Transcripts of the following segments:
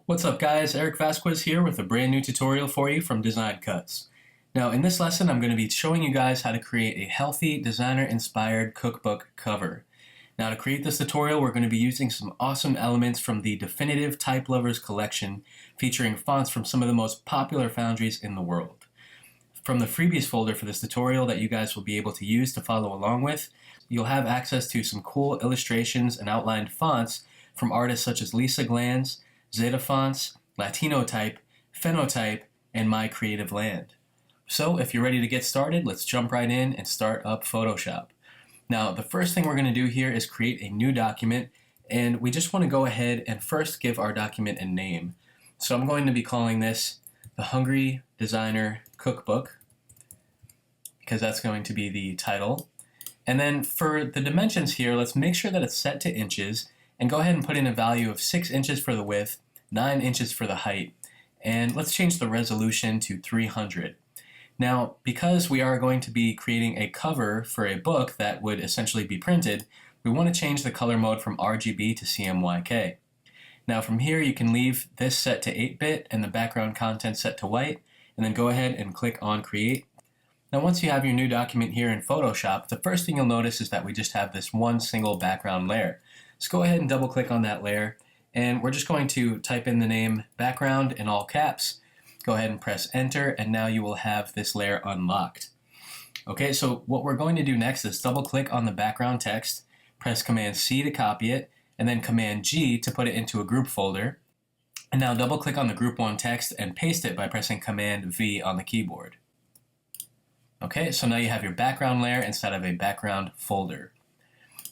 What's up guys, Eric Vasquez here with a brand new tutorial for you from Design Cuts. Now in this lesson I'm going to be showing you guys how to create a healthy designer-inspired cookbook cover. Now to create this tutorial we're going to be using some awesome elements from the Definitive Type Lovers collection featuring fonts from some of the most popular foundries in the world. From the freebies folder for this tutorial that you guys will be able to use to follow along with, you'll have access to some cool illustrations and outlined fonts from artists such as Lisa Glanz, Zetafonts, Latinotype, Fenotype, and My Creative Land. So if you're ready to get started, let's jump right in and start up Photoshop. Now the first thing we're going to do here is create a new document, and we just want to go ahead and first give our document a name. So I'm going to be calling this the Hungry Designer Cookbook, because that's going to be the title. And then for the dimensions here, let's make sure that it's set to inches, and go ahead and put in a value of 6 inches for the width, 9 inches for the height, and let's change the resolution to 300. Now, because we are going to be creating a cover for a book that would essentially be printed, we want to change the color mode from RGB to CMYK. Now from here you can leave this set to 8-bit and the background content set to white, and then go ahead and click on Create. Now once you have your new document here in Photoshop, the first thing you'll notice is that we just have this one single background layer. So go ahead and double click on that layer, and we're just going to type in the name background in all caps. Go ahead and press enter, and now you will have this layer unlocked. Okay, so what we're going to do next is double click on the background text, press Command C to copy it, and then Command G to put it into a group folder. And now double click on the group 1 text and paste it by pressing Command V on the keyboard. Okay, so now you have your background layer instead of a background folder.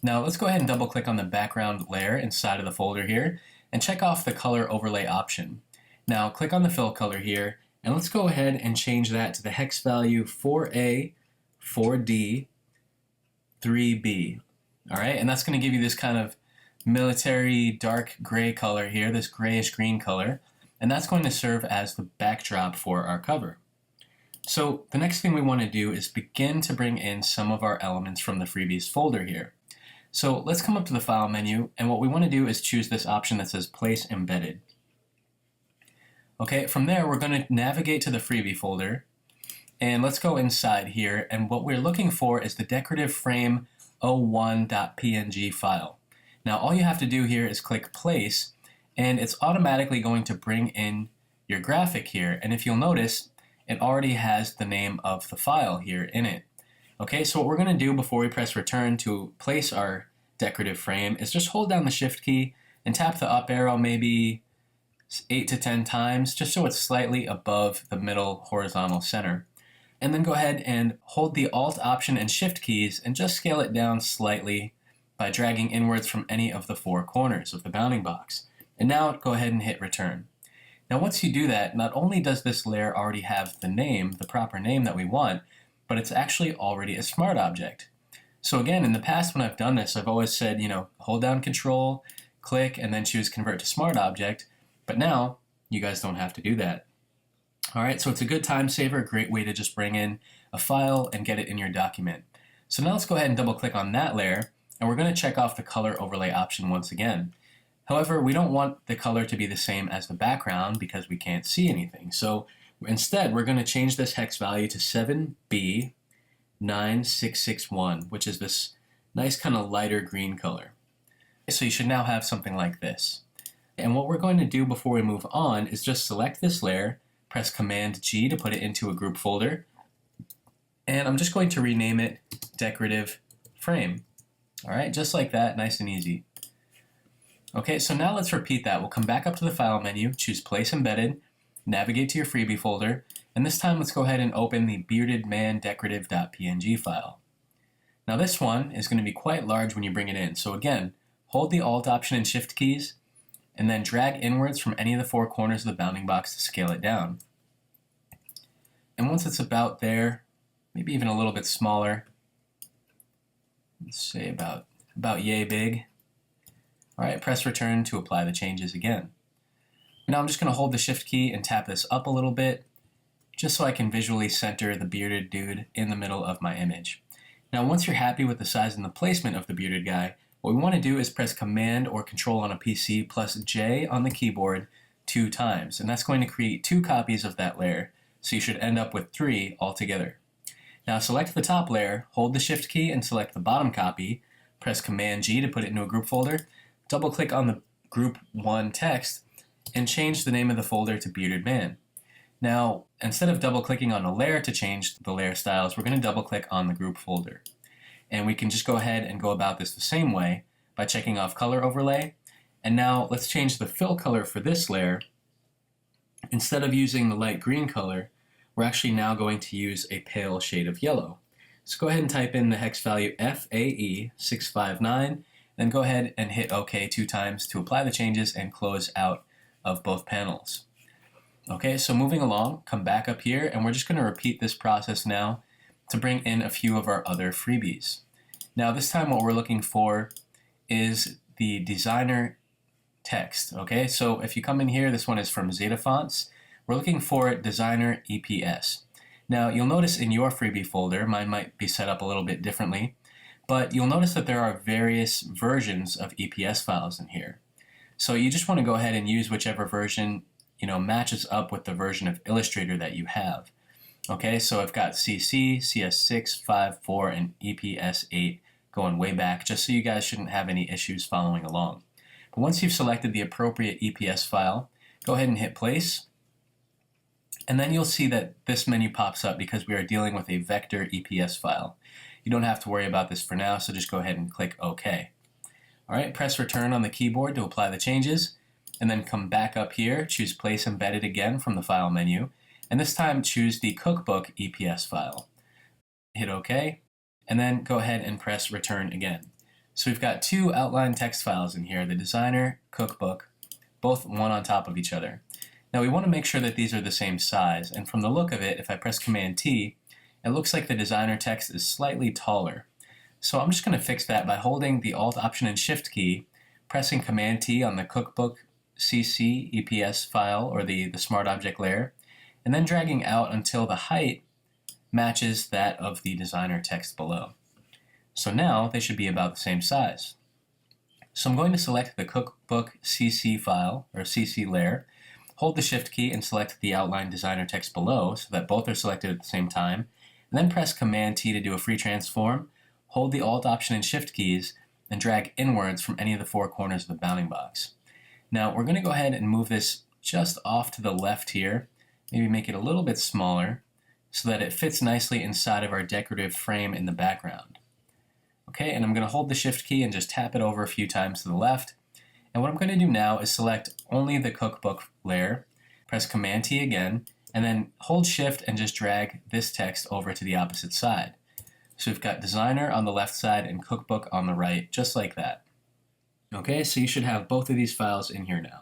Now let's go ahead and double click on the background layer inside of the folder here and check off the color overlay option. Now click on the fill color here, and let's go ahead and change that to the hex value 4A, 4D, 3B. Alright, and that's going to give you this kind of military dark gray color here, this grayish green color, and that's going to serve as the backdrop for our cover. So the next thing we want to do is begin to bring in some of our elements from the freebies folder here. So let's come up to the File menu, and what we want to do is choose this option that says Place Embedded. Okay, from there we're going to navigate to the freebie folder, and let's go inside here, and what we're looking for is the Decorative Frame 01.png file. Now all you have to do here is click Place, and it's automatically going to bring in your graphic here, and if you'll notice, it already has the name of the file here in it. Okay, so what we're going to do before we press return to place our decorative frame is just hold down the shift key and tap the up arrow maybe 8 to 10 times just so it's slightly above the middle horizontal center. And then go ahead and hold the Alt, Option, and Shift keys and just scale it down slightly by dragging inwards from any of the 4 corners of the bounding box. And now go ahead and hit return. Now once you do that, not only does this layer already have the name, the proper name that we want, but it's actually already a smart object. So again, in the past when I've done this, I've always said, hold down Control, click, and then choose Convert to Smart Object, but now you guys don't have to do that. Alright, so it's a good time saver, a great way to just bring in a file and get it in your document. So now let's go ahead and double click on that layer, and we're going to check off the color overlay option once again. However, we don't want the color to be the same as the background because we can't see anything. So instead, we're going to change this hex value to 7B9661, which is this nice kind of lighter green color. So you should now have something like this. And what we're going to do before we move on is just select this layer, press Command G to put it into a group folder, and I'm just going to rename it Decorative Frame. Alright, just like that, nice and easy. Okay, so now let's repeat that. We'll come back up to the File menu, choose Place Embedded, navigate to your freebie folder, and this time let's go ahead and open the beardedmandecorative.png file. Now this one is going to be quite large when you bring it in, so again, hold the Alt, Option, and Shift keys, and then drag inwards from any of the 4 corners of the bounding box to scale it down. And once it's about there, maybe even a little bit smaller, let's say about yay big. Alright, press return to apply the changes again. Now I'm just going to hold the shift key and tap this up a little bit, just so I can visually center the bearded dude in the middle of my image. Now once you're happy with the size and the placement of the bearded guy, what we want to do is press Command or Control on a PC plus J on the keyboard 2 times, and that's going to create 2 copies of that layer, so you should end up with 3 altogether. Now select the top layer, hold the Shift key and select the bottom copy, press Command G to put it into a group folder, double click on the Group 1 text, and change the name of the folder to Bearded Man. Now, instead of double clicking on a layer to change the layer styles, we're going to double click on the group folder. And we can just go ahead and go about this the same way by checking off Color Overlay. And now let's change the fill color for this layer. Instead of using the light green color, we're actually now going to use a pale shade of yellow. So go ahead and type in the hex value FAE659, then go ahead and hit OK 2 times to apply the changes and close out of both panels. Okay, so moving along, come back up here, and we're just going to repeat this process now to bring in a few of our other freebies. Now this time what we're looking for is the designer text. Okay, so if you come in here, this one is from Zetafonts. We're looking for designer EPS. Now you'll notice in your freebie folder, mine might be set up a little bit differently, but you'll notice that there are various versions of EPS files in here. So you just want to go ahead and use whichever version matches up with the version of Illustrator that you have. Okay, so I've got CC, CS6, 5, 4, and EPS 8 going way back, just so you guys shouldn't have any issues following along. But once you've selected the appropriate EPS file, go ahead and hit place, and then you'll see that this menu pops up because we are dealing with a vector EPS file. You don't have to worry about this for now, so just go ahead and click OK. Alright, press return on the keyboard to apply the changes, and then come back up here, choose Place Embedded again from the File menu, and this time choose the Cookbook EPS file. Hit OK, and then go ahead and press Return again. So we've got 2 outline text files in here, the Designer, Cookbook, both one on top of each other. Now we want to make sure that these are the same size, and from the look of it, if I press Command T, it looks like the Designer text is slightly taller. So I'm just going to fix that by holding the Alt, Option, and Shift key, pressing Command T on the Cookbook CC EPS file, or the Smart Object layer, and then dragging out until the height matches that of the designer text below. So now they should be about the same size. So I'm going to select the Cookbook CC file, or CC layer, hold the Shift key and select the outline designer text below so that both are selected at the same time, and then press Command T to do a free transform, hold the Alt, Option, and Shift keys, and drag inwards from any of the 4 corners of the bounding box. Now we're going to go ahead and move this just off to the left here, maybe make it a little bit smaller so that it fits nicely inside of our decorative frame in the background. Okay, and I'm going to hold the Shift key and just tap it over a few times to the left. And what I'm going to do now is select only the Cookbook layer, press Command T again, and then hold Shift and just drag this text over to the opposite side. So we've got Designer on the left side and Cookbook on the right, just like that. Okay, so you should have both of these files in here now.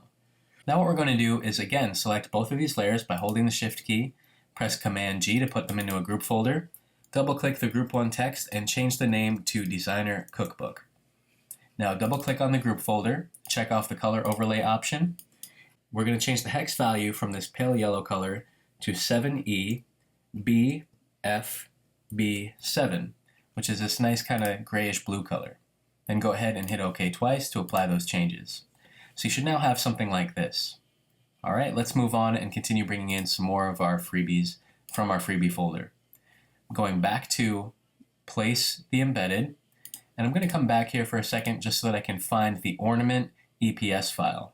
Now what we're going to do is again select both of these layers by holding the Shift key, press Command G to put them into a group folder, double click the Group 1 text and change the name to Designer Cookbook. Now double click on the group folder, check off the color overlay option. We're going to change the hex value from this pale yellow color to 7EBFB7, which is this nice kind of grayish blue color. Then go ahead and hit OK twice to apply those changes. So you should now have something like this. Alright, let's move on and continue bringing in some more of our freebies from our freebie folder. Going back to Place the Embedded, and I'm going to come back here for a second just so that I can find the Ornament EPS file.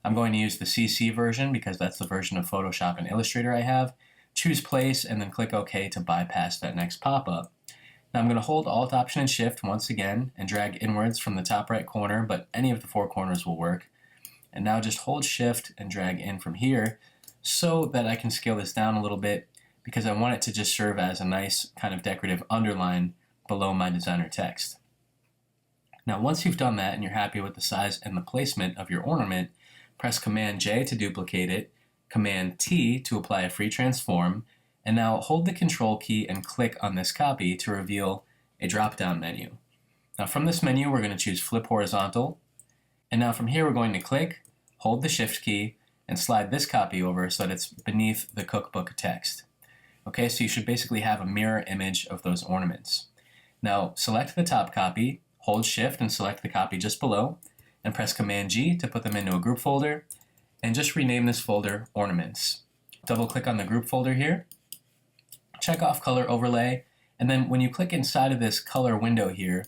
I'm going to use the CC version because that's the version of Photoshop and Illustrator I have. Choose Place and then click OK to bypass that next pop-up. Now I'm going to hold Alt, Option, and Shift once again and drag inwards from the top right corner, but any of the 4 corners will work. And now just hold Shift and drag in from here so that I can scale this down a little bit because I want it to just serve as a nice kind of decorative underline below my designer text. Now once you've done that and you're happy with the size and the placement of your ornament, press Command J to duplicate it, Command T to apply a free transform, and now hold the Control key and click on this copy to reveal a drop-down menu. Now from this menu we're going to choose Flip Horizontal, and now from here we're going to click, hold the Shift key, and slide this copy over so that it's beneath the Cookbook text. Okay, so you should basically have a mirror image of those ornaments. Now select the top copy, hold Shift and select the copy just below, and press Command G to put them into a group folder, and just rename this folder Ornaments. Double click on the group folder here, check off color overlay, and then when you click inside of this color window here,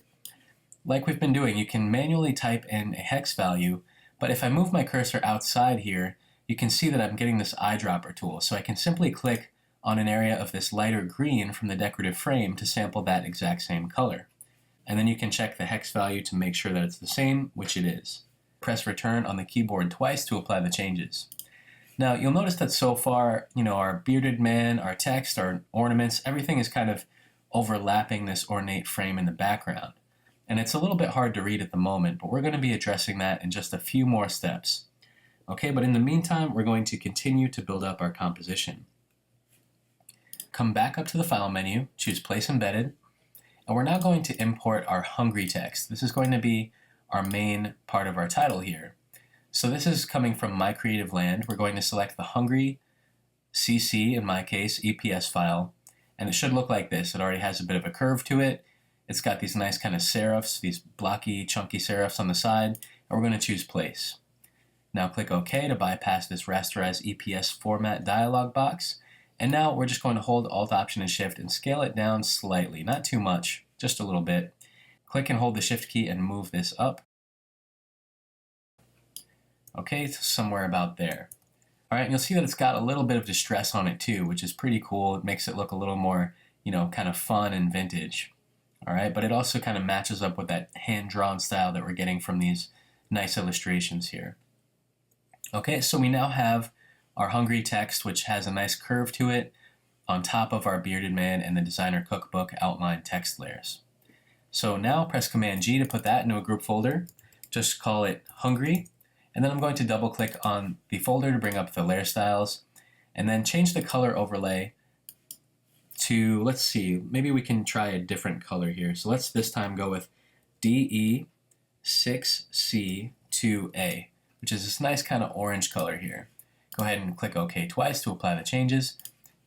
like we've been doing, you can manually type in a hex value, but if I move my cursor outside here, you can see that I'm getting this eyedropper tool. So I can simply click on an area of this lighter green from the decorative frame to sample that exact same color. And then you can check the hex value to make sure that it's the same, which it is. Press return on the keyboard twice to apply the changes. Now you'll notice that so far, our bearded man, our text, our ornaments, everything is kind of overlapping this ornate frame in the background. And it's a little bit hard to read at the moment, but we're going to be addressing that in just a few more steps. Okay, but in the meantime, we're going to continue to build up our composition. Come back up to the File menu, choose Place Embedded, and we're now going to import our hungry text. This is going to be our main part of our title here. So this is coming from My Creative Land. We're going to select the hungry CC, in my case, EPS file, and it should look like this. It already has a bit of a curve to it. It's got these nice kind of serifs, these blocky, chunky serifs on the side, and we're going to choose Place. Now click OK to bypass this rasterized EPS format dialog box. And now we're just going to hold Alt, Option, and Shift and scale it down slightly, not too much, just a little bit. Click and hold the Shift key and move this up. Okay, somewhere about there. All right, and you'll see that it's got a little bit of distress on it too, which is pretty cool. It makes it look a little more, kind of fun and vintage. All right, but it also kind of matches up with that hand-drawn style that we're getting from these nice illustrations here. Okay, so we now have our hungry text, which has a nice curve to it, on top of our bearded man and the designer cookbook outline text layers. So now press Command G to put that into a group folder. Just call it hungry, and then I'm going to double click on the folder to bring up the layer styles, and then change the color overlay to, let's see, maybe we can try a different color here. So let's this time go with DE6C2A, which is this nice kind of orange color here. Go ahead and click OK twice to apply the changes,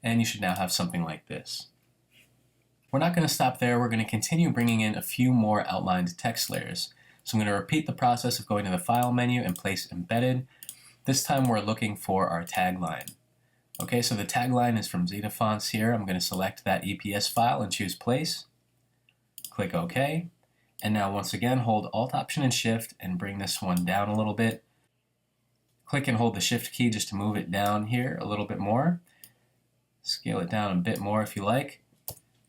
and you should now have something like this. We're not going to stop there. We're going to continue bringing in a few more outlined text layers. So I'm going to repeat the process of going to the File menu and Place Embedded. This time we're looking for our tagline. Okay, so the tagline is from Zetafonts here. I'm going to select that EPS file and choose Place. Click OK. And now once again, hold Alt, Option, and Shift and bring this one down a little bit. Click and hold the Shift key just to move it down here a little bit more. Scale it down a bit more if you like.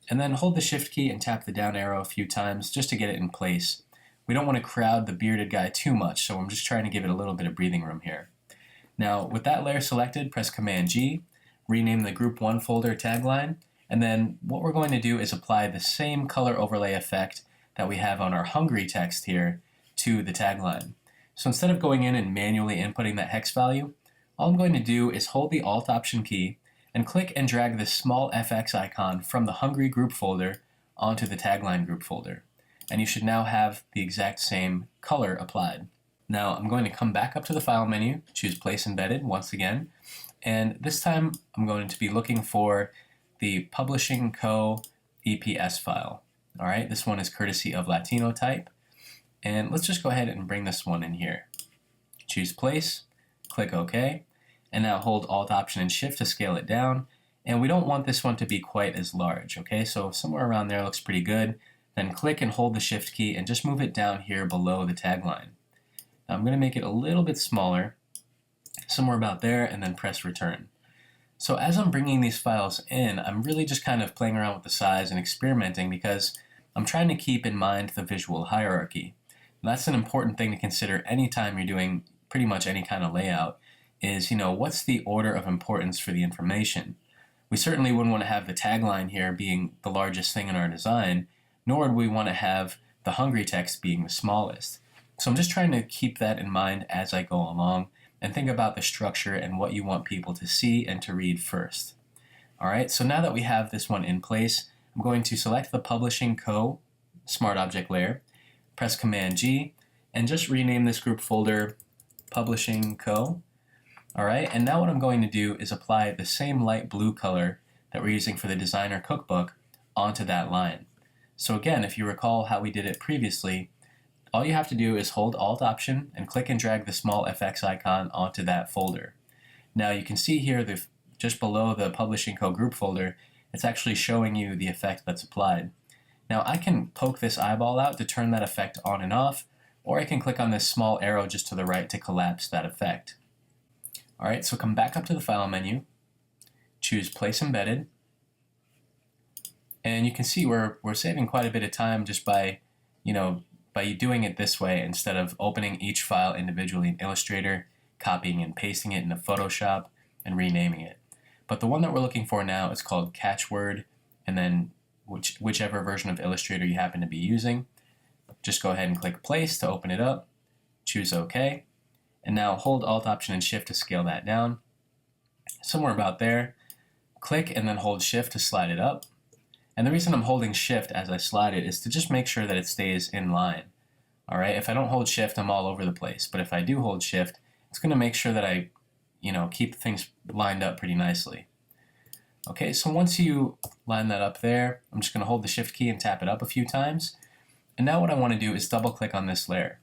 And then hold the Shift key and tap the down arrow a few times just to get it in place. We don't want to crowd the bearded guy too much, so I'm just trying to give it a little bit of breathing room here. Now, with that layer selected, press Command G, rename the Group 1 folder tagline, and then what we're going to do is apply the same color overlay effect that we have on our hungry text here to the tagline. So instead of going in and manually inputting that hex value, all I'm going to do is hold the Alt Option key and click and drag this small FX icon from the hungry group folder onto the tagline group folder. And you should now have the exact same color applied. Now I'm going to come back up to the File menu, choose Place Embedded once again, and this time I'm going to be looking for the Publishing Co. EPS file. All right, this one is courtesy of Latinotype. And let's just go ahead and bring this one in here. Choose Place, click OK, and now hold Alt, Option, and Shift to scale it down. And we don't want this one to be quite as large, okay? So somewhere around there looks pretty good. Then click and hold the Shift key and just move it down here below the tagline. Now I'm going to make it a little bit smaller, somewhere about there, and then press Return. So as I'm bringing these files in, I'm really just kind of playing around with the size and experimenting because I'm trying to keep in mind the visual hierarchy. And that's an important thing to consider anytime you're doing pretty much any kind of layout is, what's the order of importance for the information? We certainly wouldn't want to have the tagline here being the largest thing in our design, nor do we want to have the hungry text being the smallest. So I'm just trying to keep that in mind as I go along and think about the structure and what you want people to see and to read first. All right, so now that we have this one in place, I'm going to select the Publishing Co. Smart Object layer, press Command G, and just rename this group folder Publishing Co. All right, and now what I'm going to do is apply the same light blue color that we're using for the designer cookbook onto that line. So again, if you recall how we did it previously, all you have to do is hold Alt-Option and click and drag the small FX icon onto that folder. Now you can see here, just below the Publishing Co. group folder, it's actually showing you the effect that's applied. Now I can poke this eyeball out to turn that effect on and off, or I can click on this small arrow just to the right to collapse that effect. Alright, so come back up to the File menu, choose Place Embedded, and you can see we're saving quite a bit of time just by doing it this way instead of opening each file individually in Illustrator, copying and pasting it into Photoshop, and renaming it. But the one that we're looking for now is called Catchword, and then whichever version of Illustrator you happen to be using, just go ahead and click Place to open it up, choose OK, and now hold Alt-Option and Shift to scale that down. Somewhere about there, click and then hold Shift to slide it up. And the reason I'm holding Shift as I slide it is to just make sure that it stays in line. Alright, if I don't hold Shift, I'm all over the place, but if I do hold Shift, it's going to make sure that I keep things lined up pretty nicely. Okay, so once you line that up there, I'm just going to hold the Shift key and tap it up a few times. And now what I want to do is double click on this layer.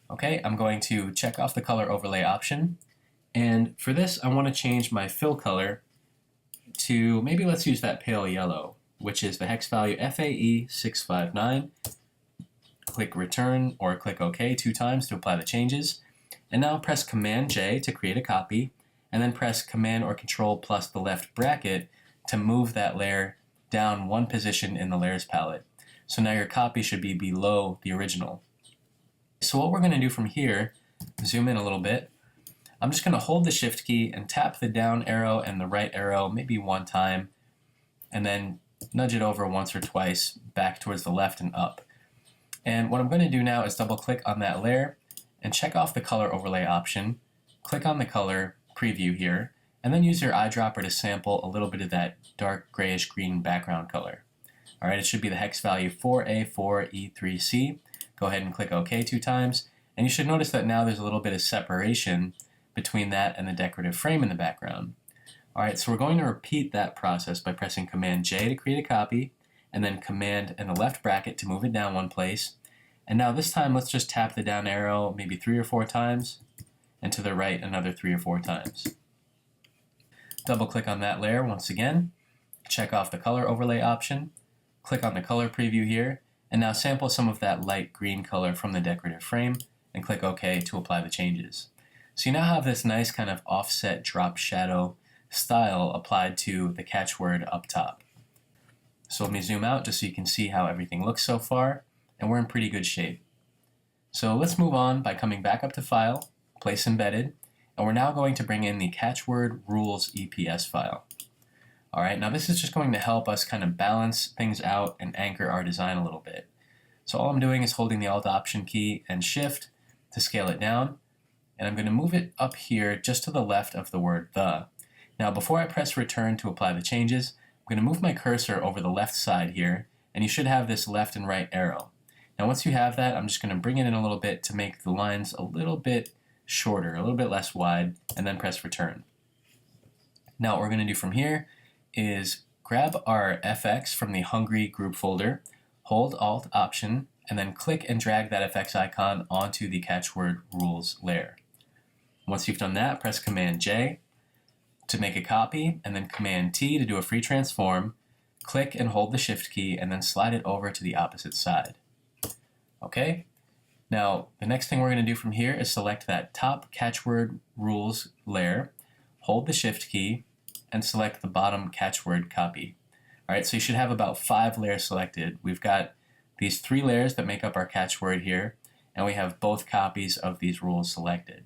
Okay, I'm going to check off the color overlay option. And for this, I want to change my fill color to, maybe let's use that pale yellow, which is the hex value FAE659. Click Return or click OK 2 times to apply the changes. And now press Command J to create a copy, and then press Command or Control plus the left bracket to move that layer down 1 position in the layers palette. So now your copy should be below the original. So what we're going to do from here, zoom in a little bit, I'm just going to hold the Shift key and tap the down arrow and the right arrow maybe 1 time, and then nudge it over once or twice back towards the left and up. And what I'm going to do now is double click on that layer and check off the color overlay option, click on the color preview here, and then use your eyedropper to sample a little bit of that dark grayish green background color. Alright, it should be the hex value 4A4E3C. Go ahead and click OK 2 times, and you should notice that now there's a little bit of separation between that and the decorative frame in the background. Alright, so we're going to repeat that process by pressing Command J to create a copy, and then Command and the left bracket to move it down 1 place. And now this time let's just tap the down arrow maybe 3 or 4 times, and to the right another 3 or 4 times. Double click on that layer once again, check off the color overlay option, click on the color preview here, and now sample some of that light green color from the decorative frame, and click OK to apply the changes. So you now have this nice kind of offset drop shadow style applied to the catchword up top. So let me zoom out just so you can see how everything looks so far, and we're in pretty good shape. So let's move on by coming back up to File, Place Embedded, and we're now going to bring in the Catchword Rules EPS file. Alright, now this is just going to help us kind of balance things out and anchor our design a little bit. So all I'm doing is holding the Alt-Option key and Shift to scale it down, and I'm going to move it up here just to the left of the word the. Now before I press Return to apply the changes, I'm going to move my cursor over the left side here, and you should have this left and right arrow. Now once you have that, I'm just going to bring it in a little bit to make the lines a little bit shorter, a little bit less wide, and then press Return. Now what we're going to do from here is grab our FX from the Hungry group folder, hold Alt-Option, and then click and drag that FX icon onto the Catchword Rules layer. Once you've done that, press Command J to make a copy, and then Command T to do a free transform, click and hold the Shift key, and then slide it over to the opposite side. Okay, now the next thing we're going to do from here is select that top Catchword Rules layer, hold the Shift key, and select the bottom catchword copy. Alright, so you should have about 5 layers selected. We've got these 3 layers that make up our catchword here, and we have both copies of these rules selected.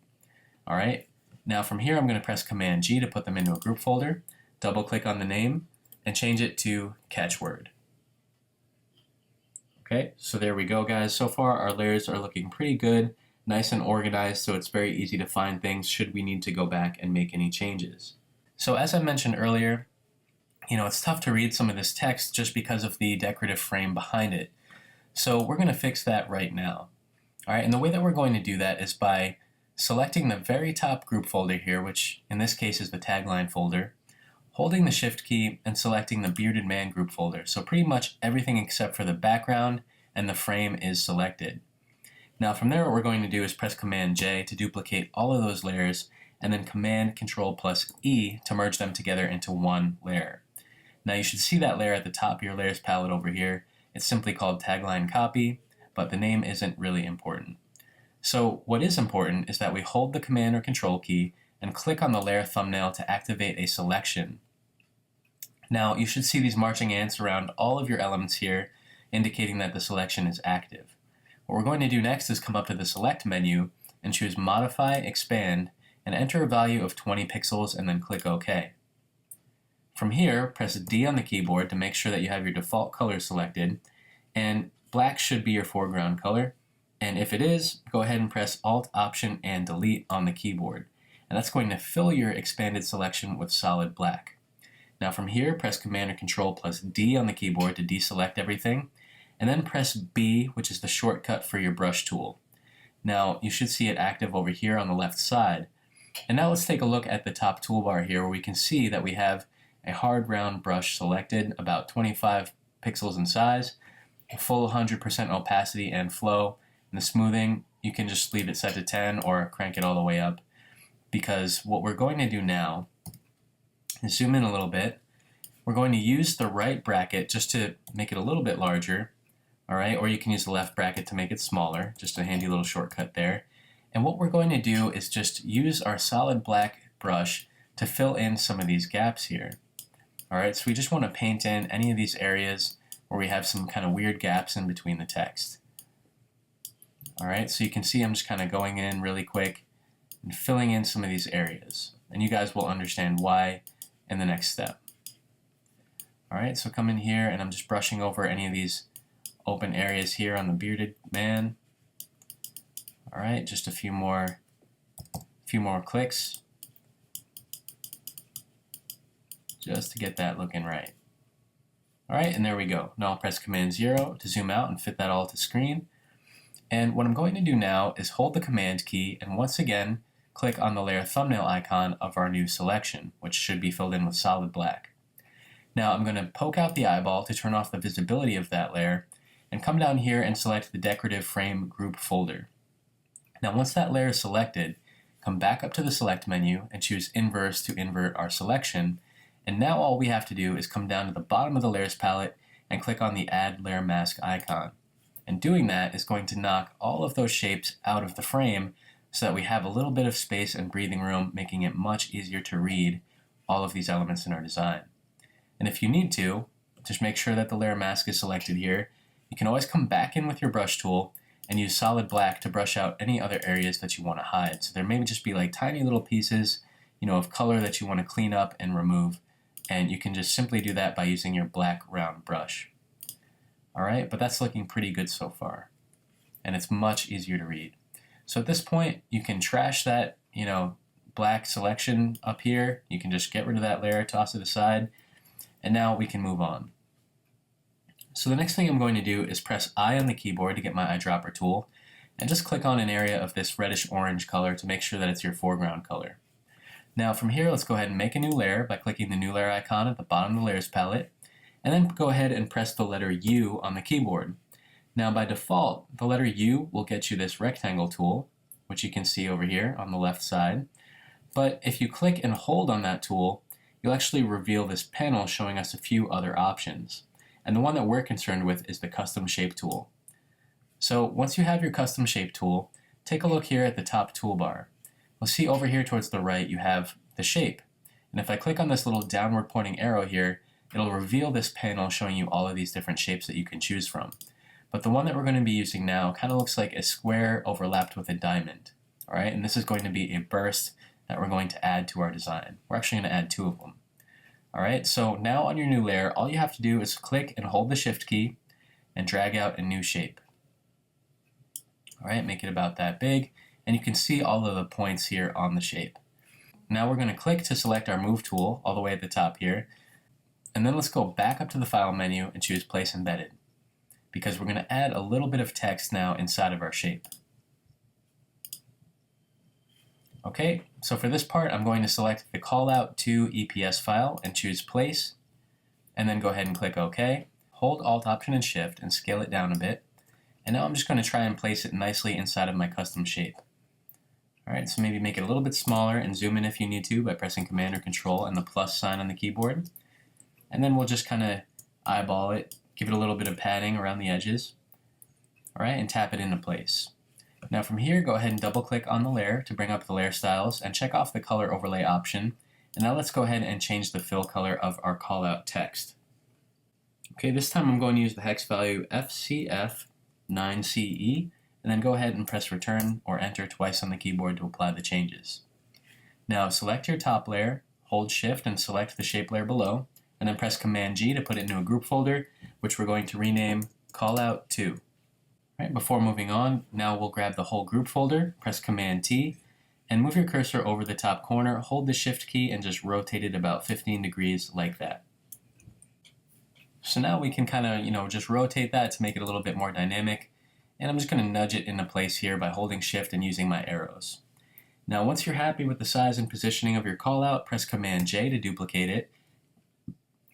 Alright, now from here I'm going to press Command G to put them into a group folder, double click on the name, and change it to catchword. Okay, so there we go guys. So far our layers are looking pretty good, nice and organized, so it's very easy to find things should we need to go back and make any changes. So as I mentioned earlier, it's tough to read some of this text just because of the decorative frame behind it. So we're going to fix that right now. Alright, and the way that we're going to do that is by selecting the very top group folder here, which in this case is the Tagline folder, holding the Shift key and selecting the Bearded Man group folder. So pretty much everything except for the background and the frame is selected. Now from there, what we're going to do is press Command J to duplicate all of those layers, and then Command Control plus E to merge them together into one layer. Now you should see that layer at the top of your layers palette over here. It's simply called Tagline Copy, but the name isn't really important. So what is important is that we hold the Command or Control key and click on the layer thumbnail to activate a selection. Now you should see these marching ants around all of your elements here, indicating that the selection is active. What we're going to do next is come up to the Select menu and choose Modify, Expand, and enter a value of 20 pixels and then click OK. From here, press D on the keyboard to make sure that you have your default color selected, and black should be your foreground color. And if it is, go ahead and press Alt, Option, and Delete on the keyboard. And that's going to fill your expanded selection with solid black. Now from here, press Command or Control plus D on the keyboard to deselect everything, and then press B, which is the shortcut for your brush tool. Now you should see it active over here on the left side. And now let's take a look at the top toolbar here, where we can see that we have a hard round brush selected, about 25 pixels in size, a full 100% opacity and flow. And the smoothing, you can just leave it set to 10 or crank it all the way up, because what we're going to do now is zoom in a little bit. We're going to use the right bracket just to make it a little bit larger, all right? Or you can use the left bracket to make it smaller, just a handy little shortcut there. And what we're going to do is just use our solid black brush to fill in some of these gaps here. All right, so we just want to paint in any of these areas where we have some kind of weird gaps in between the text. All right, so you can see I'm just kind of going in really quick and filling in some of these areas. And you guys will understand why in the next step. All right, so come in here and I'm just brushing over any of these open areas here on the bearded man. All right, just a few more clicks, just to get that looking right. All right, and there we go. Now I'll press Command 0 to zoom out and fit that all to screen. And what I'm going to do now is hold the Command key and once again click on the layer thumbnail icon of our new selection, which should be filled in with solid black. Now I'm going to poke out the eyeball to turn off the visibility of that layer and come down here and select the Decorative Frame group folder. Now once that layer is selected, come back up to the Select menu and choose Inverse to invert our selection. And now all we have to do is come down to the bottom of the Layers palette and click on the Add Layer Mask icon. And doing that is going to knock all of those shapes out of the frame so that we have a little bit of space and breathing room, making it much easier to read all of these elements in our design. And if you need to, just make sure that the layer mask is selected here. You can always come back in with your brush tool and use solid black to brush out any other areas that you want to hide. So there may just be like tiny little pieces, of color that you want to clean up and remove. And you can just simply do that by using your black round brush. All right, but that's looking pretty good so far. And it's much easier to read. So at this point, you can trash that, black selection up here. You can just get rid of that layer, toss it aside, and now we can move on. So the next thing I'm going to do is press I on the keyboard to get my eyedropper tool, and just click on an area of this reddish-orange color to make sure that it's your foreground color. Now from here, let's go ahead and make a new layer by clicking the new layer icon at the bottom of the Layers palette, and then go ahead and press the letter U on the keyboard. Now by default, the letter U will get you this rectangle tool, which you can see over here on the left side. But if you click and hold on that tool, you'll actually reveal this panel showing us a few other options. And the one that we're concerned with is the Custom Shape tool. So once you have your Custom Shape tool, take a look here at the top toolbar. You'll see over here towards the right you have the shape. And if I click on this little downward pointing arrow here, it'll reveal this panel showing you all of these different shapes that you can choose from. But the one that we're going to be using now kind of looks like a square overlapped with a diamond. All right, and this is going to be a burst that we're going to add to our design. We're actually going to add 2 of them. All right, so now on your new layer, all you have to do is click and hold the Shift key and drag out a new shape. All right, make it about that big, and you can see all of the points here on the shape. Now we're going to click to select our Move tool all the way at the top here, and then let's go back up to the File menu and choose Place Embedded, because we're going to add a little bit of text now inside of our shape. Okay, so for this part, I'm going to select the Callout to EPS file and choose Place, and then go ahead and click OK. Hold Alt, Option, and Shift and scale it down a bit. And now I'm just going to try and place it nicely inside of my custom shape. Alright, so maybe make it a little bit smaller and zoom in if you need to by pressing Command or Control and the plus sign on the keyboard. And then we'll just kind of eyeball it, give it a little bit of padding around the edges. Alright, and tap it into place. Now from here, go ahead and double click on the layer to bring up the layer styles and check off the color overlay option. And now let's go ahead and change the fill color of our callout text. Okay, this time I'm going to use the hex value FCF9CE, and then go ahead and press return or enter twice on the keyboard to apply the changes. Now select your top layer, hold shift and select the shape layer below, and then press Command G to put it into a group folder, which we're going to rename callout2. Right, before moving on, now we'll grab the whole group folder, press Command T, and move your cursor over the top corner, hold the shift key and just rotate it about 15 degrees like that. So now we can kind of, just rotate that to make it a little bit more dynamic. And I'm just going to nudge it into place here by holding shift and using my arrows. Now once you're happy with the size and positioning of your callout, press Command J to duplicate it,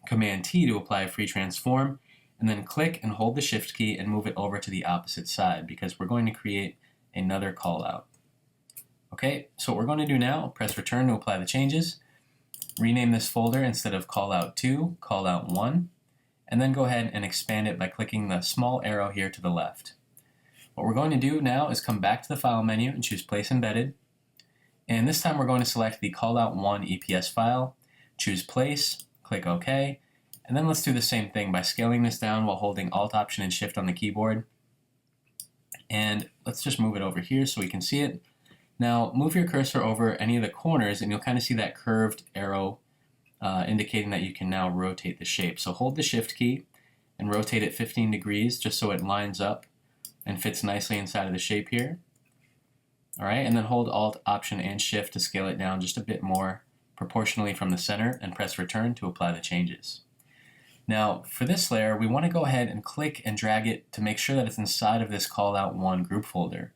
Command T to apply a free transform, and then click and hold the shift key and move it over to the opposite side because we're going to create another callout. Okay, so what we're going to do now, press return to apply the changes, rename this folder instead of callout2, callout1, and then go ahead and expand it by clicking the small arrow here to the left. What we're going to do now is come back to the File menu and choose Place Embedded. And this time we're going to select the callout1 EPS file, choose Place, click OK, and then let's do the same thing by scaling this down while holding Alt, Option, and Shift on the keyboard. And let's just move it over here so we can see it. Now move your cursor over any of the corners and you'll kind of see that curved arrow indicating that you can now rotate the shape. So hold the Shift key and rotate it 15 degrees just so it lines up and fits nicely inside of the shape here. Alright, and then hold Alt, Option, and Shift to scale it down just a bit more proportionally from the center and press return to apply the changes. Now for this layer, we want to go ahead and click and drag it to make sure that it's inside of this callout1 group folder.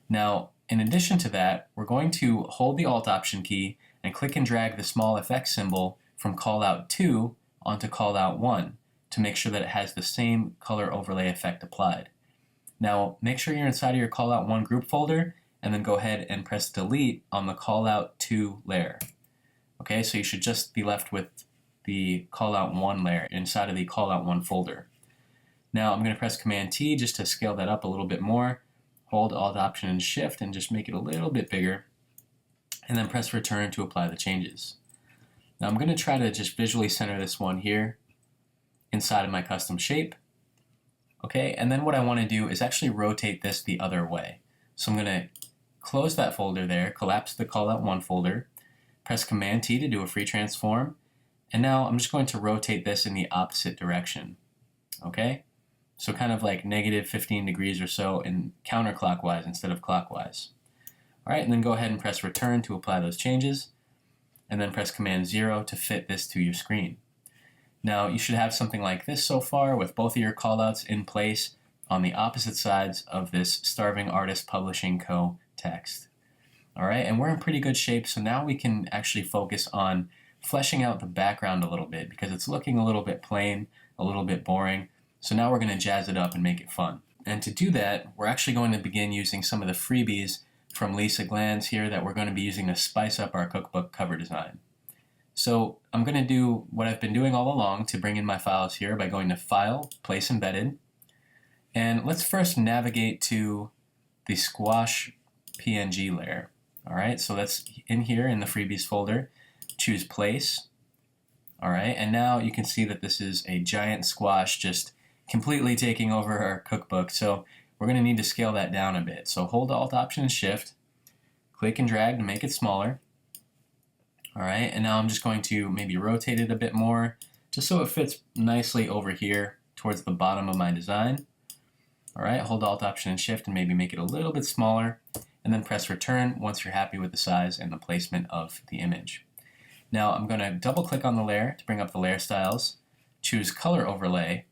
Now in addition to that, we're going to hold the Alt Option key and click and drag the small effects symbol from callout2 onto callout1 to make sure that it has the same color overlay effect applied. Now make sure you're inside of your callout1 group folder and then go ahead and press delete on the callout2 layer. Okay, so you should just be left with the callout1 layer inside of the callout1 folder. Now I'm going to press Command T just to scale that up a little bit more. Hold Alt, Option, and Shift and just make it a little bit bigger. And then press return to apply the changes. Now I'm going to try to just visually center this one here inside of my custom shape. Okay, and then what I want to do is actually rotate this the other way. So I'm going to close that folder there, collapse the callout1 folder, press Command T to do a free transform, and now I'm just going to rotate this in the opposite direction. Okay, so kind of like negative 15 degrees or so in counterclockwise instead of clockwise. Alright, and then go ahead and press return to apply those changes, and then press Command 0 to fit this to your screen. Now you should have something like this so far with both of your callouts in place on the opposite sides of this Starving Artist Publishing Co. text. Alright, and we're in pretty good shape, so now we can actually focus on fleshing out the background a little bit because it's looking a little bit plain, a little bit boring. So now we're going to jazz it up and make it fun. And to do that, we're actually going to begin using some of the freebies from Lisa Glanz here that we're going to be using to spice up our cookbook cover design. So I'm going to do what I've been doing all along to bring in my files here by going to File, Place Embedded. And let's first navigate to the Squash PNG layer. Alright, so that's in here in the freebies folder. Choose Place. Alright, and now you can see that this is a giant squash just completely taking over our cookbook. So we're going to need to scale that down a bit. So hold Alt, Option, and Shift. Click and drag to make it smaller. Alright, and now I'm just going to maybe rotate it a bit more just so it fits nicely over here towards the bottom of my design. Alright, hold Alt, Option, and Shift and maybe make it a little bit smaller, and then press return once you're happy with the size and the placement of the image. Now I'm going to double click on the layer to bring up the layer styles, choose Color Overlay,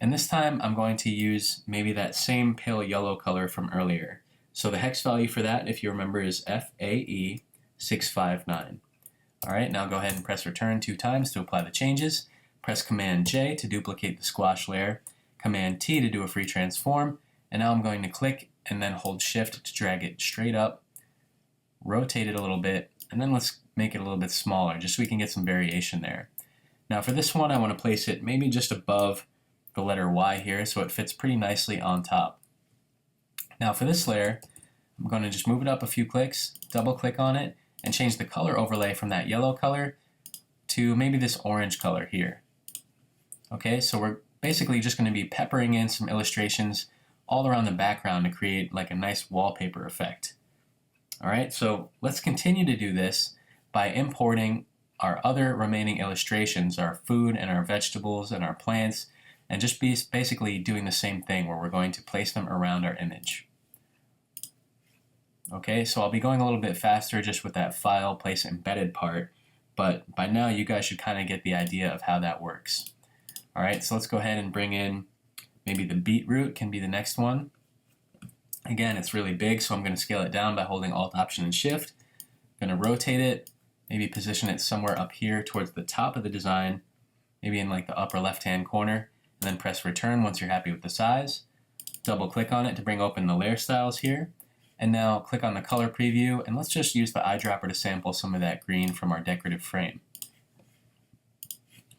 and this time I'm going to use maybe that same pale yellow color from earlier. So the hex value for that, if you remember, is FAE659. Alright, now go ahead and press return 2 times to apply the changes. Press Command J to duplicate the squash layer, Command T to do a free transform, And now I'm going to click and then hold Shift to drag it straight up, rotate it a little bit, and then let's make it a little bit smaller just so we can get some variation there. Now for this one, I want to place it maybe just above the letter Y here so it fits pretty nicely on top. Now for this layer, I'm going to just move it up a few clicks, double click on it, and change the color overlay from that yellow color to maybe this orange color here. Okay, so we're basically just going to be peppering in some illustrations all around the background to create like a nice wallpaper effect. All right, so let's continue to do this by importing our other remaining illustrations, our food and our vegetables and our plants, and just basically doing the same thing where we're going to place them around our image. Okay, so I'll be going a little bit faster just with that file place embedded part, but by now you guys should kind of get the idea of how that works. All right, so let's go ahead and bring in maybe the beetroot can be the next one. Again, it's really big, so I'm going to scale it down by holding Alt, Option, and Shift. I'm going to rotate it, maybe position it somewhere up here towards the top of the design, maybe in like the upper left-hand corner, and then press Return once you're happy with the size. Double click on it to bring open the layer styles here. And now click on the color preview, and let's just use the eyedropper to sample some of that green from our decorative frame.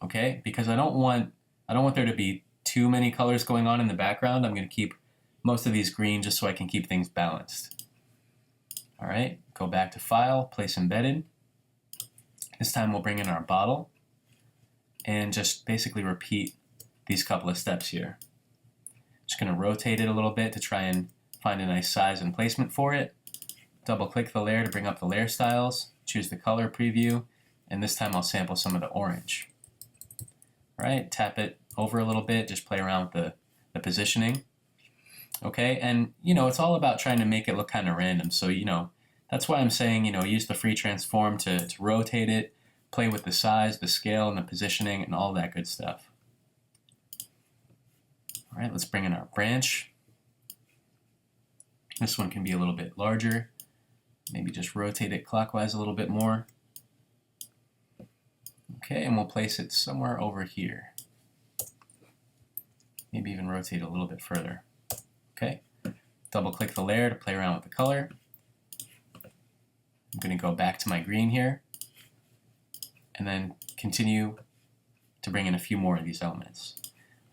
Okay, because I don't want there to be too many colors going on in the background. I'm going to keep most of these green just so I can keep things balanced. All right, go back to File, Place Embedded. This time we'll bring in our bottle and just basically repeat these couple of steps here. Just going to rotate it a little bit to try and find a nice size and placement for it. Double click the layer to bring up the layer styles, choose the color preview, and this time I'll sample some of the orange. All right, tap it over a little bit, just play around with the positioning. Okay, and it's all about trying to make it look kind of random. So that's why I'm saying use the free transform to rotate it, play with the size, the scale, and the positioning, and all that good stuff. All right, let's bring in our branch. This one can be a little bit larger. Maybe just rotate it clockwise a little bit more. Okay, and we'll place it somewhere over here. Maybe even rotate a little bit further. Okay, double click the layer to play around with the color. I'm going to go back to my green here and then continue to bring in a few more of these elements.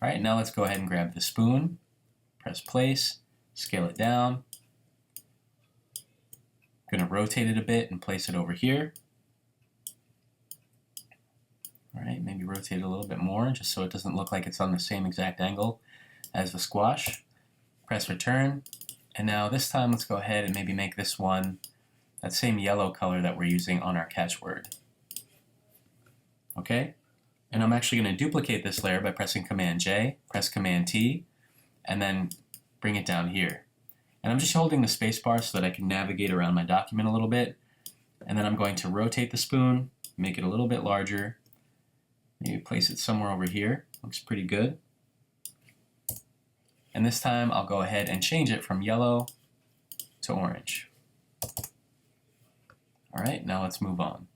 All right, now let's go ahead and grab the spoon, press place, scale it down. I'm going to rotate it a bit and place it over here. All right, maybe rotate it a little bit more just so it doesn't look like it's on the same exact angle as the squash. Press Return, and now this time let's go ahead and maybe make this one that same yellow color that we're using on our catchword. Okay, and I'm actually going to duplicate this layer by pressing Command J, press Command T, and then bring it down here. And I'm just holding the space bar so that I can navigate around my document a little bit. And then I'm going to rotate the spoon, make it a little bit larger, maybe place it somewhere over here. Looks pretty good. And this time I'll go ahead and change it from yellow to orange. All right, now let's move on.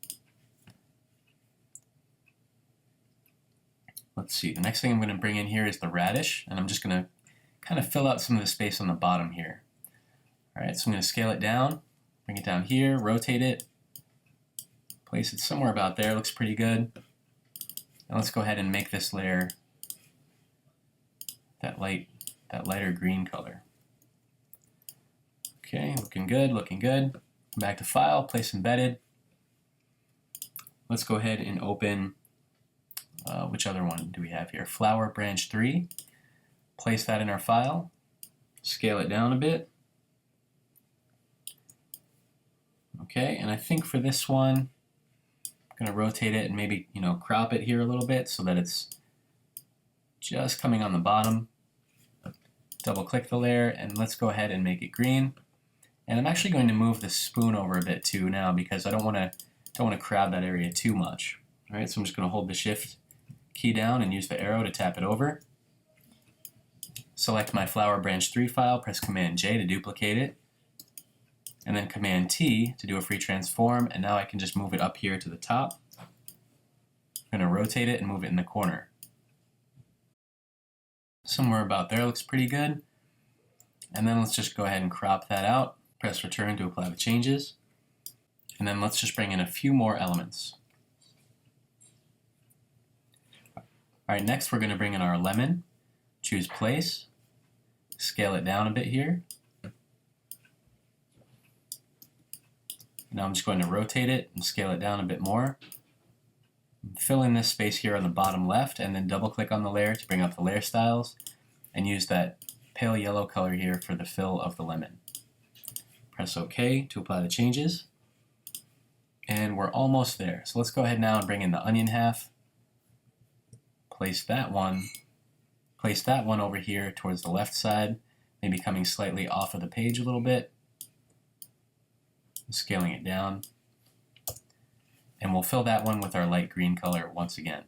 Let's see, the next thing I'm going to bring in here is the radish, and I'm just going to kind of fill out some of the space on the bottom here. All right, so I'm going to scale it down, bring it down here, rotate it, place it somewhere about there. Looks pretty good. Now let's go ahead and make this layer that lighter green color. Okay, looking good, looking good. Back to File, Place Embedded. Let's go ahead and open, which other one do we have here? Flower Branch 3. Place that in our file, scale it down a bit. Okay, and I think for this one, I'm going to rotate it and maybe, crop it here a little bit so that it's just coming on the bottom. Double click the layer and let's go ahead and make it green. And I'm actually going to move the spoon over a bit too now because I don't want to crowd that area too much. All right, so I'm just going to hold the Shift key down and use the arrow to tap it over. Select my Flower Branch 3 file, press Command J to duplicate it, and then Command T to do a free transform, and now I can just move it up here to the top. I'm going to rotate it and move it in the corner. Somewhere about there looks pretty good. And then let's just go ahead and crop that out. Press return to apply the changes. And then let's just bring in a few more elements. Alright, next we're going to bring in our lemon. Choose place. Scale it down a bit here. Now I'm just going to rotate it and scale it down a bit more. Fill in this space here on the bottom left and then double click on the layer to bring up the layer styles and use that pale yellow color here for the fill of the lemon. Press OK to apply the changes. And we're almost there. So let's go ahead now and bring in the onion half. Place that one over here towards the left side, maybe coming slightly off of the page a little bit. Scaling it down. And we'll fill that one with our light green color once again.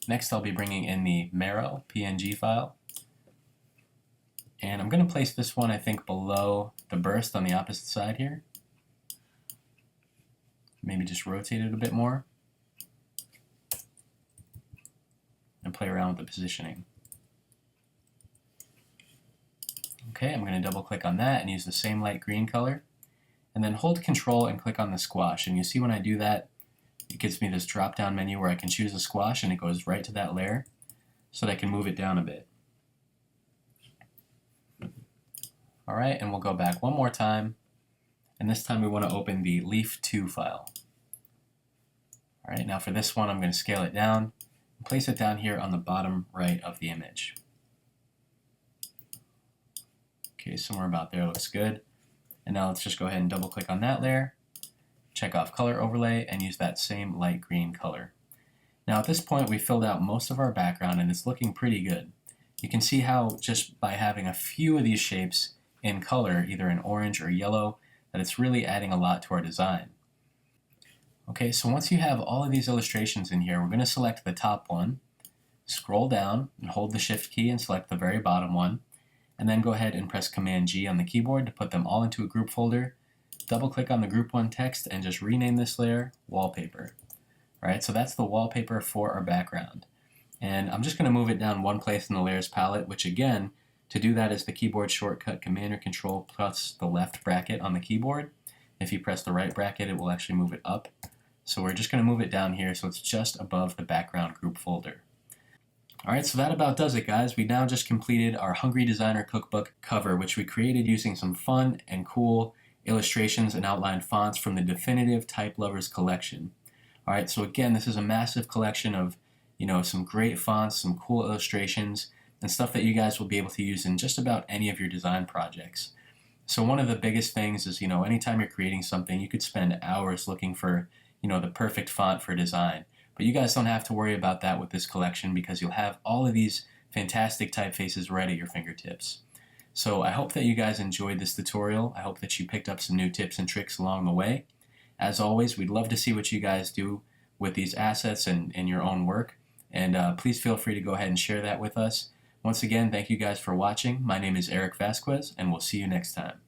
Next I'll be bringing in the Marrow PNG file. And I'm going to place this one, I think, below the burst on the opposite side here. Maybe just rotate it a bit more. And play around with the positioning. Okay, I'm going to double click on that and use the same light green color. And then hold Control and click on the squash. And you see when I do that, it gives me this drop down menu where I can choose a squash and it goes right to that layer so that I can move it down a bit. Alright, and we'll go back one more time. And this time we want to open the Leaf 2 file. Alright, now for this one I'm going to scale it down and place it down here on the bottom right of the image. Okay, somewhere about there looks good. And now let's just go ahead and double click on that layer, check off color overlay, and use that same light green color. Now at this point we filled out most of our background and it's looking pretty good. You can see how just by having a few of these shapes in color, either in orange or yellow, that it's really adding a lot to our design. Okay, so once you have all of these illustrations in here, we're going to select the top one, scroll down and hold the Shift key and select the very bottom one, and then go ahead and press Command G on the keyboard to put them all into a group folder. Double click on the group 1 text and just rename this layer Wallpaper. Alright, so that's the wallpaper for our background. And I'm just going to move it down one place in the layers palette, which again, to do that is the keyboard shortcut Command or Control plus the left bracket on the keyboard. If you press the right bracket, it will actually move it up. So we're just going to move it down here so it's just above the background group folder. Alright, so that about does it, guys. We now just completed our Hungry Designer Cookbook cover, which we created using some fun and cool illustrations and outlined fonts from the Definitive Type Lovers collection. Alright, so again, this is a massive collection of, some great fonts, some cool illustrations, and stuff that you guys will be able to use in just about any of your design projects. So one of the biggest things is, anytime you're creating something, you could spend hours looking for, the perfect font for design. But you guys don't have to worry about that with this collection because you'll have all of these fantastic typefaces right at your fingertips. So I hope that you guys enjoyed this tutorial. I hope that you picked up some new tips and tricks along the way. As always, we'd love to see what you guys do with these assets and your own work. And please feel free to go ahead and share that with us. Once again, thank you guys for watching. My name is Eric Vasquez, and we'll see you next time.